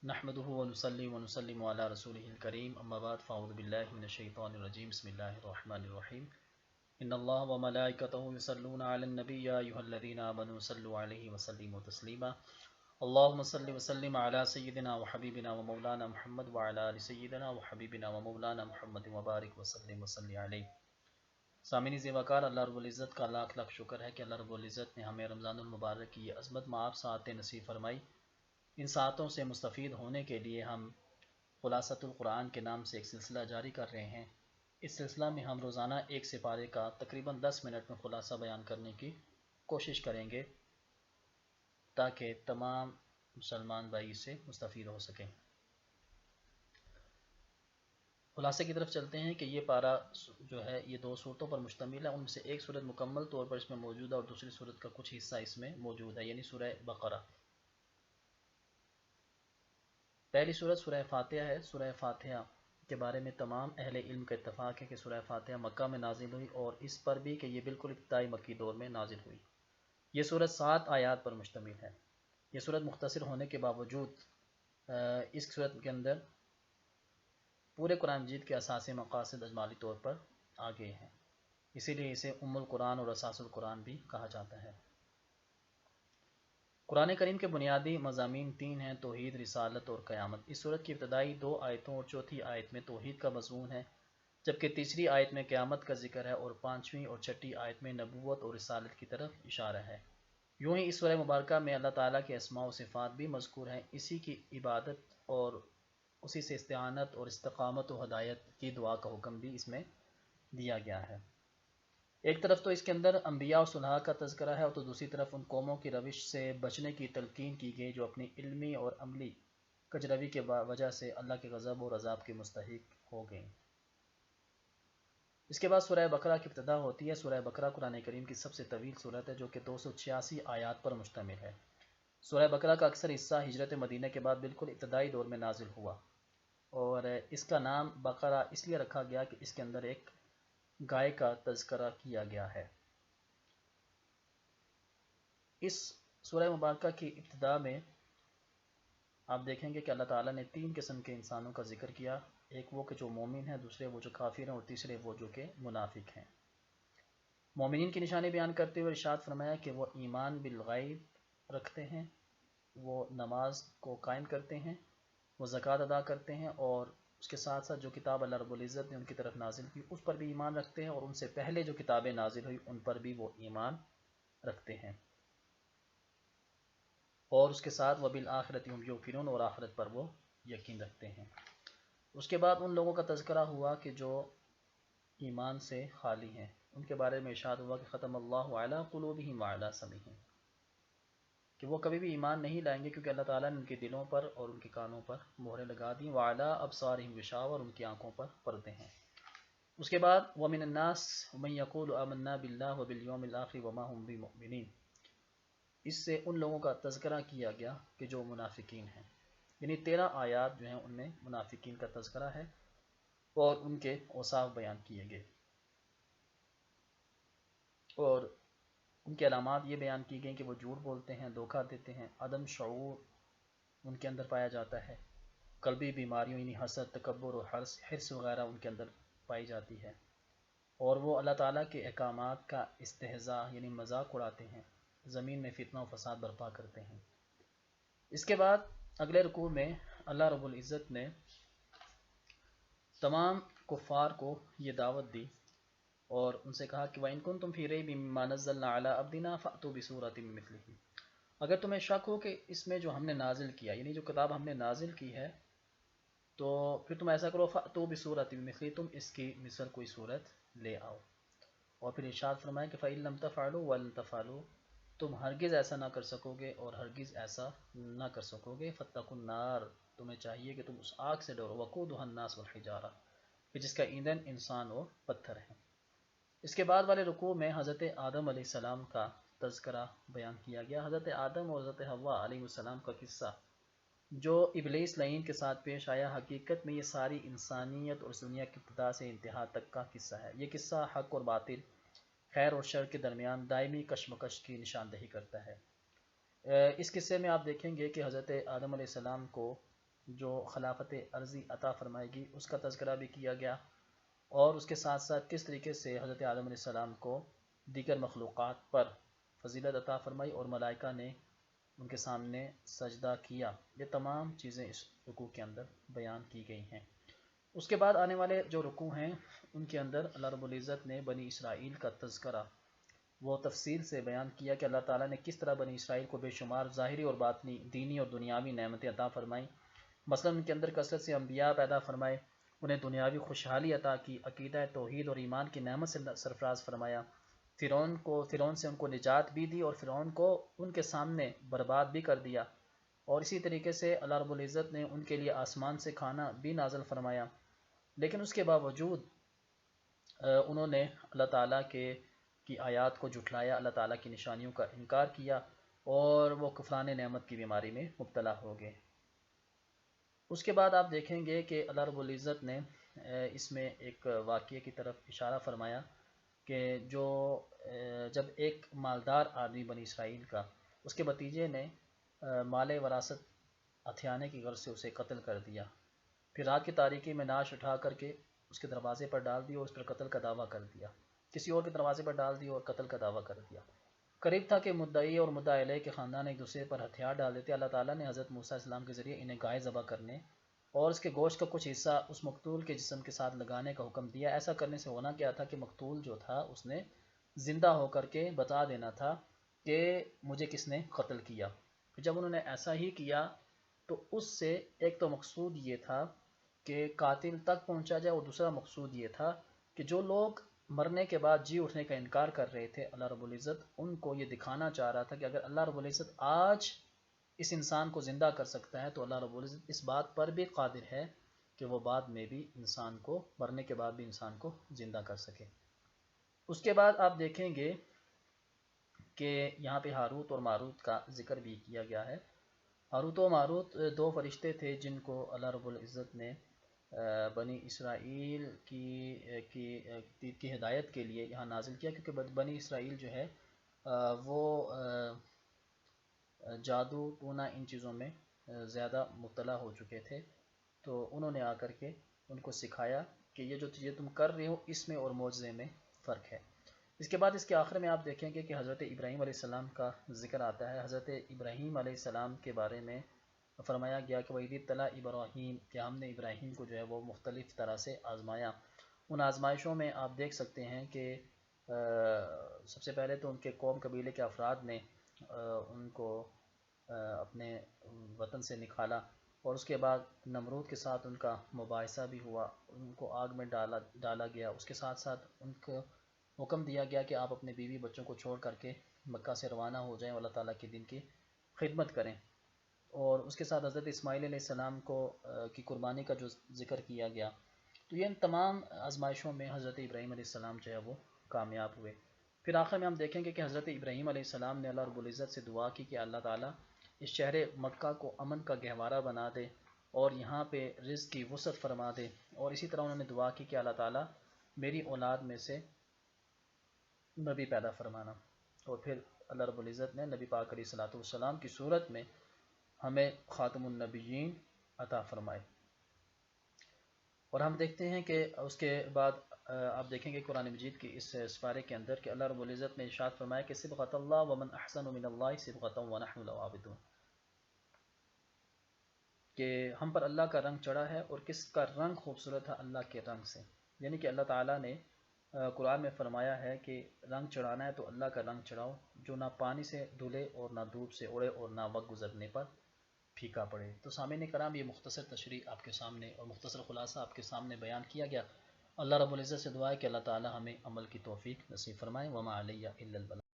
نحمده ونصلي ونسلم على رسوله الكريم اما بعد فاعوذ بالله من الشيطان الرجيم بسم الله الرحمن الرحيم ان الله وملائكته يصلون على النبي يا ايها الذين امنوا صلوا عليه وسلموا تسليما اللهم صل وسلم على سيدنا وحبيبنا ومولانا محمد وعلى ال سيدنا وحبيبنا ومولانا محمد وبارك وسلم وصلی علیہ۔ سامعین زیوکار، اللہ رب العزت کا لاکھ لاکھ شکر ہے کہ اللہ رب العزت نے ہمیں رمضان المبارک کی یہ عظمت مآب ساعتیں نصیب فرمائی۔ ان ساعتوں سے مستفید ہونے کے لیے ہم خلاصۃ القرآن کے نام سے ایک سلسلہ جاری کر رہے ہیں۔ اس سلسلہ میں ہم روزانہ ایک سپارے کا تقریباً 10 منٹ میں خلاصہ بیان کرنے کی کوشش کریں گے تاکہ تمام مسلمان بھائی سے مستفید ہو سکیں۔ خلاصے کی طرف چلتے ہیں کہ یہ پارہ جو ہے یہ 2 صورتوں پر مشتمل ہے۔ ان میں سے ایک صورت مکمل طور پر اس میں موجود ہے اور دوسری صورت کا کچھ حصہ اس میں موجود ہے، یعنی سورہ بقرہ۔ پہلی صورت سورہ فاتحہ ہے۔ سورہ فاتحہ کے بارے میں تمام اہل علم کا اتفاق ہے کہ سورہ فاتحہ مکہ میں نازل ہوئی، اور اس پر بھی کہ یہ بالکل ابتدائی مکی دور میں نازل ہوئی۔ یہ صورت 7 آیات پر مشتمل ہے۔ یہ صورت مختصر ہونے کے باوجود اس صورت کے اندر پورے قرآن مجید کے اساسی مقاصد اجمالی طور پر آگے ہیں، اسی لیے اسے ام القرآن اور اساس القرآن بھی کہا جاتا ہے۔ قرآن کریم کے بنیادی مضامین 3 ہیں: توحید، رسالت اور قیامت۔ اس صورت کی ابتدائی 2 آیتوں اور چوتھی آیت میں توحید کا مضمون ہے، جبکہ تیسری آیت میں قیامت کا ذکر ہے، اور 5ویں اور 6ٹھی آیت میں نبوت اور رسالت کی طرف اشارہ ہے۔ یوں ہی اس سورہ مبارکہ میں اللہ تعالیٰ کے اسماء و صفات بھی مذکور ہیں، اسی کی عبادت اور اسی سے استعانت اور استقامت و ہدایت کی دعا کا حکم بھی اس میں دیا گیا ہے۔ ایک طرف تو اس کے اندر انبیاء اور صلحاء کا تذکرہ ہے، اور تو دوسری طرف ان قوموں کی روش سے بچنے کی تلقین کی گئی جو اپنی علمی اور عملی کجروی کے وجہ سے اللہ کے غضب اور عذاب کے مستحق ہو گئیں۔ اس کے بعد سورہ بقرہ کی ابتدا ہوتی ہے۔ سورہ بقرہ قرآن کریم کی سب سے طویل سورت ہے جو کہ 286 آیات پر مشتمل ہے۔ سورہ بقرہ کا اکثر حصہ ہجرت مدینہ کے بعد بالکل ابتدائی دور میں نازل ہوا، اور اس کا نام بقرہ اس لیے رکھا گیا کہ اس کے اندر ایک گائے کا تذکرہ کیا گیا ہے۔ اس سورہ مبارکہ کی ابتدا میں آپ دیکھیں گے کہ اللہ تعالیٰ نے 3 قسم کے انسانوں کا ذکر کیا، ایک وہ کہ جو مومن ہیں، دوسرے وہ جو کافر ہیں، اور تیسرے وہ جو کہ منافق ہیں۔ مومنین کی نشانی بیان کرتے ہوئے ارشاد فرمایا کہ وہ ایمان بالغیب رکھتے ہیں، وہ نماز کو قائم کرتے ہیں، وہ زکوٰۃ ادا کرتے ہیں، اور اس کے ساتھ ساتھ جو کتاب اللہ رب العزت نے ان کی طرف نازل کی اس پر بھی ایمان رکھتے ہیں، اور ان سے پہلے جو کتابیں نازل ہوئی ان پر بھی وہ ایمان رکھتے ہیں، اور اس کے ساتھ وبالآخرۃ هم یوقنون، اور آخرت پر وہ یقین رکھتے ہیں۔ اس کے بعد ان لوگوں کا تذکرہ ہوا کہ جو ایمان سے خالی ہیں، ان کے بارے میں ارشاد ہوا کہ ختم اللہ علی قلوبہم وعلی سمعہم، کہ وہ کبھی بھی ایمان نہیں لائیں گے کیونکہ اللہ تعالیٰ نے ان کے دلوں پر اور ان کے کانوں پر مہریں لگا دیں، وعلی ابصارہم غشاوہ، اور ان کی آنکھوں پر پردے ہیں۔ اس کے بعد وَمِنَ النَّاسِ مَن يَقُولُ آمَنَّا بِاللَّهِ وَبِالْيَوْمِ الْآخِرِ وَمَا هُم بِمُؤْمِنِينَ۔ اس سے ان لوگوں کا تذکرہ کیا گیا کہ جو منافقین ہیں، یعنی 13 آیات جو ہیں ان میں منافقین کا تذکرہ ہے اور ان کے اوصاف بیان کیے گئے، اور ان کے علامات یہ بیان کی گئی کہ وہ جھوٹ بولتے ہیں، دھوکہ دیتے ہیں، عدم شعور ان کے اندر پایا جاتا ہے، قلبی بیماریوں یعنی حسد، تکبر اور حرص وغیرہ ان کے اندر پائی جاتی ہے، اور وہ اللہ تعالیٰ کے احکامات کا استہزاء یعنی مذاق اڑاتے ہیں، زمین میں فتنہ و فساد برپا کرتے ہیں۔ اس کے بعد اگلے رکوع میں اللہ رب العزت نے تمام کفار کو یہ دعوت دی اور ان سے کہا کہ وَإِن كُنتُمْ فِي رَيْبٍ مِّمَّا نَزَّلْنَا عَلَىٰ عَبْدِنَا فَأْتُوا بِسُورَةٍ مِّن مِّثْلِهِ۔ اگر تمہیں شک ہو کہ اس میں جو ہم نے نازل کیا یعنی جو کتاب ہم نے نازل کی ہے تو پھر تم ایسا کرو فَأْتُوا بِسُورَةٍ مِّن مِّثْلِهِ، تم اس کی مثل کوئی صورت لے آؤ، اور پھر ارشاد فرمایا کہ فَإِن لَّمْ تَفْعَلُوا وَلَن تَفْعَلُوا، تم ہرگز ایسا نہ کر سکو گے اور ہرگز ایسا نہ کر سکو گے، فَاتَّقُوا النَّارَ، تمہیں چاہیے کہ تم اس آگ سے ڈرو، وَقُودُهَا النَّاسُ وَالْحِجَارَةُ، کہ جس کا ایندھن انسان اور پتھر ہے۔ اس کے بعد والے رکوع میں حضرت آدم علیہ السلام کا تذکرہ بیان کیا گیا۔ حضرت آدم اور حضرت حوا علیہ السلام کا قصہ جو ابلیس لعین کے ساتھ پیش آیا، حقیقت میں یہ ساری انسانیت اور دنیا کی ابتدا سے انتہا تک کا قصہ ہے۔ یہ قصہ حق اور باطل، خیر اور شر کے درمیان دائمی کشمکش کی نشاندہی کرتا ہے۔ اس قصے میں آپ دیکھیں گے کہ حضرت آدم علیہ السلام کو جو خلافت عرضی عطا فرمائے گی اس کا تذکرہ بھی کیا گیا، اور اس کے ساتھ ساتھ کس طریقے سے حضرت آدم علیہ السلام کو دیگر مخلوقات پر فضیلت عطا فرمائی اور ملائکہ نے ان کے سامنے سجدہ کیا، یہ تمام چیزیں اس رکوع کے اندر بیان کی گئی ہیں۔ اس کے بعد آنے والے جو رکوع ہیں ان کے اندر اللہ رب العزت نے بنی اسرائیل کا تذکرہ وہ تفصیل سے بیان کیا کہ اللہ تعالیٰ نے کس طرح بنی اسرائیل کو بے شمار ظاہری اور باطنی، دینی اور دنیاوی نعمتیں عطا فرمائیں، مثلا ان کے اندر کثرت سے انبیاء پیدا فرمائے، انہیں دنیاوی خوشحالی عطا کی، عقیدہ توحید اور ایمان کی نعمت سے سرفراز فرمایا، فرعون سے ان کو نجات بھی دی اور فرعون کو ان کے سامنے برباد بھی کر دیا، اور اسی طریقے سے اللہ رب العزت نے ان کے لیے آسمان سے کھانا بھی نازل فرمایا، لیکن اس کے باوجود انہوں نے اللہ تعالیٰ کی آیات کو جھٹلایا، اللہ تعالیٰ کی نشانیوں کا انکار کیا، اور وہ کفران نعمت کی بیماری میں مبتلا ہو گئے۔ اس کے بعد آپ دیکھیں گے کہ اللہ رب العزت نے اس میں ایک واقعے کی طرف اشارہ فرمایا کہ جب ایک مالدار آدمی بنی اسرائیل کا اس کے بھتیجے نے مال وراثت ہتھیانے کی غرض سے اسے قتل کر دیا، پھر رات کی تاریکی میں نعش اٹھا کر کے اس کے دروازے پر ڈال دی اور اس پر قتل کا دعویٰ کر دیا، کسی اور کے دروازے پر ڈال دی اور قتل کا دعویٰ کر دیا۔ قریب تھا کہ مدعی اور مدعا علیہ کے خاندان ایک دوسرے پر ہتھیار ڈال دیتے۔ اللہ تعالیٰ نے حضرت موسیٰ علیہ السلام کے ذریعے انہیں گائے ذبح کرنے اور اس کے گوشت کا کچھ حصہ اس مقتول کے جسم کے ساتھ لگانے کا حکم دیا۔ ایسا کرنے سے ہونا کیا تھا کہ مقتول جو تھا اس نے زندہ ہو کر کے بتا دینا تھا کہ مجھے کس نے قتل کیا۔ جب انہوں نے ایسا ہی کیا تو اس سے ایک تو مقصود یہ تھا کہ قاتل تک پہنچا جائے، اور دوسرا مقصود یہ تھا کہ جو لوگ مرنے کے بعد جی اٹھنے کا انکار کر رہے تھے، اللہ رب العزت ان کو یہ دکھانا چاہ رہا تھا کہ اگر اللہ رب العزت آج اس انسان کو زندہ کر سکتا ہے تو اللہ رب العزت اس بات پر بھی قادر ہے کہ وہ بعد میں بھی انسان کو، مرنے کے بعد بھی انسان کو زندہ کر سکے۔ اس کے بعد آپ دیکھیں گے کہ یہاں پہ ہاروت اور ماروت کا ذکر بھی کیا گیا ہے۔ ہاروت و ماروت دو فرشتے تھے جن کو اللہ رب العزت نے بنی اسرائیل کی ہدایت کے لیے یہاں نازل کیا، کیونکہ بنی اسرائیل جو ہے وہ جادو ٹونا ان چیزوں میں زیادہ مبتلا ہو چکے تھے، تو انہوں نے آ کر کے ان کو سکھایا کہ یہ جو چیزیں تم کر رہے ہو اس میں اور معجزے میں فرق ہے۔ اس کے بعد اس کے آخر میں آپ دیکھیں گے کہ حضرت ابراہیم علیہ السلام کا ذکر آتا ہے۔ حضرت ابراہیم علیہ السلام کے بارے میں فرمایا گیا کہ وَإِذِ ابْتَلَىٰ ابراہیم، کہ ہم نے ابراہیم کو جو ہے وہ مختلف طرح سے آزمایا۔ ان آزمائشوں میں آپ دیکھ سکتے ہیں کہ سب سے پہلے تو ان کے قوم قبیلے کے افراد نے ان کو اپنے وطن سے نکالا، اور اس کے بعد نمرود کے ساتھ ان کا مباحثہ بھی ہوا، ان کو آگ میں ڈالا گیا، اس کے ساتھ ساتھ ان کو حکم دیا گیا کہ آپ اپنے بیوی بچوں کو چھوڑ کر کے مکہ سے روانہ ہو جائیں اور اللہ تعالیٰ کے دین کی خدمت کریں، اور اس کے ساتھ حضرت اسماعیل علیہ السلام کی قربانی کا جو ذکر کیا گیا۔ تو یہ ان تمام آزمائشوں میں حضرت ابراہیم علیہ السلام جو ہے وہ کامیاب ہوئے۔ پھر آخر میں ہم دیکھیں گے کہ حضرت ابراہیم علیہ السلام نے اللہ رب العزت سے دعا کی کہ اللہ تعالیٰ اس شہر مکہ کو امن کا گہوارہ بنا دے اور یہاں پہ رزق کی وسعت فرما دے، اور اسی طرح انہوں نے دعا کی کہ اللہ تعالیٰ میری اولاد میں سے نبی پیدا فرمانا، اور پھر اللہ رب العزت نے نبی پاک علیہ الصلوۃ والسلام کی صورت میں ہمیں خاتم النبیین عطا فرمائے۔ اور ہم دیکھتے ہیں کہ اس کے بعد آپ دیکھیں گے قرآن مجید کی اس سپارے کے اندر کہ اللہ رب العزت نے ارشاد فرمایا کہ صبغۃ اللہ ومن احسن من اللہ صبغۃ ونحن له عابدون، کہ ہم پر اللہ کا رنگ چڑھا ہے اور کس کا رنگ خوبصورت ہے اللہ کے رنگ سے، یعنی کہ اللہ تعالیٰ نے قرآن میں فرمایا ہے کہ رنگ چڑھانا ہے تو اللہ کا رنگ چڑھاؤ جو نہ پانی سے دھلے اور نہ دھوپ سے اڑے اور نہ وقت گزرنے پر پھیکا پڑے۔ تو سامعین کرام، یہ مختصر تشریح آپ کے سامنے اور مختصر خلاصہ آپ کے سامنے بیان کیا گیا۔ اللہ رب العزت سے دعا ہے کہ اللہ تعالی ہمیں عمل کی توفیق نصیب فرمائے۔ وما علیہ الا البلاغ۔